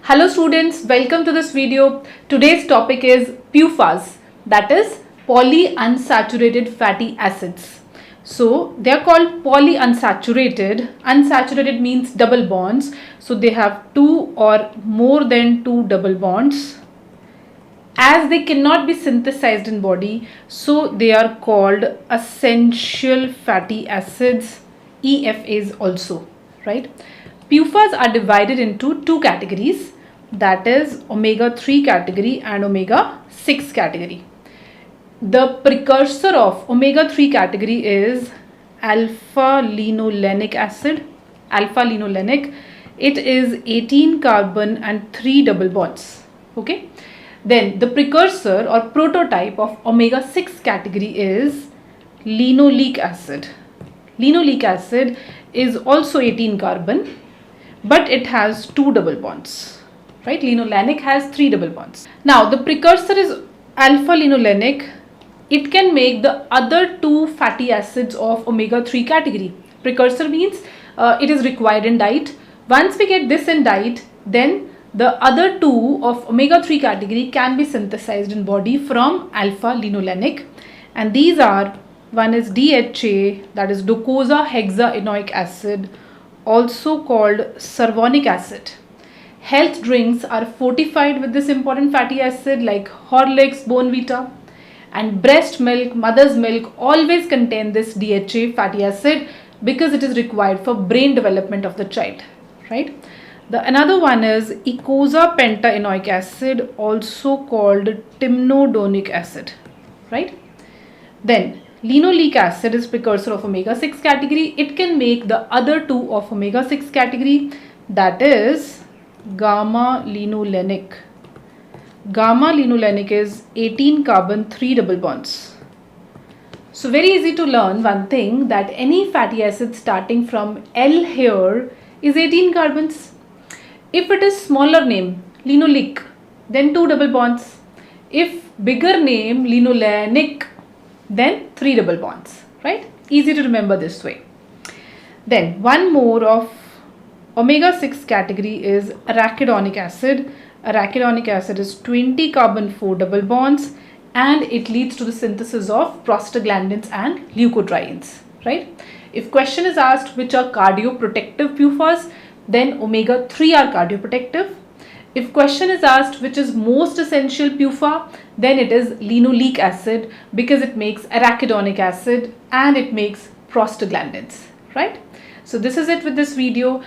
Hello students, welcome to this video. Today's topic is PUFAs, that is polyunsaturated fatty acids. So they are called polyunsaturated. Unsaturated means double bonds. So they have two or more than two double bonds. As they cannot be synthesized in body, so they are called essential fatty acids, EFAs also, right? PUFAs are divided into two categories, that is omega-3 category and omega-6 category. The precursor of omega-3 category is alpha-linolenic acid. Alpha-linolenic, it is 18 carbon and 3 double bonds. Okay. Then the precursor or prototype of omega-6 category is linoleic acid. Linoleic acid is also 18 carbon, but it has 2 double bonds, right? Linolenic has 3 double bonds. Now the precursor is alpha-linolenic. It can make the other 2 fatty acids of omega-3 category. Precursor means it is required in diet. Once we get this in diet, then the other 2 of omega-3 category can be synthesized in body from alpha-linolenic, and these are, one is DHA, that is docosahexaenoic acid, also called cervonic acid. Health drinks are fortified with this important fatty acid like Horlicks, Bonvita, and breast milk, mother's milk always contain this DHA fatty acid because it is required for brain development of the child, right? Another one is eicosapentaenoic acid, also called timnodonic acid, right? Then linoleic acid is precursor of omega-6 category. It can make the other 2 of omega-6 category, that is gamma-linolenic. Gamma-linolenic is 18 carbon 3 double bonds. So very easy to learn one thing, that any fatty acid starting from L here is 18 carbons. If it is smaller name, linoleic, then 2 double bonds. If bigger name, linolenic, then 3 double bonds, right? Easy to remember this way. Then one more of omega-6 category is arachidonic acid. Arachidonic acid is 20 carbon 4 double bonds, and it leads to the synthesis of prostaglandins and leukotrienes, right? If question is asked which are cardioprotective PUFAs, then omega-3 are cardioprotective. If question is asked which is most essential PUFA, then it is linoleic acid because it makes arachidonic acid and it makes prostaglandins, right? So this is it with this video.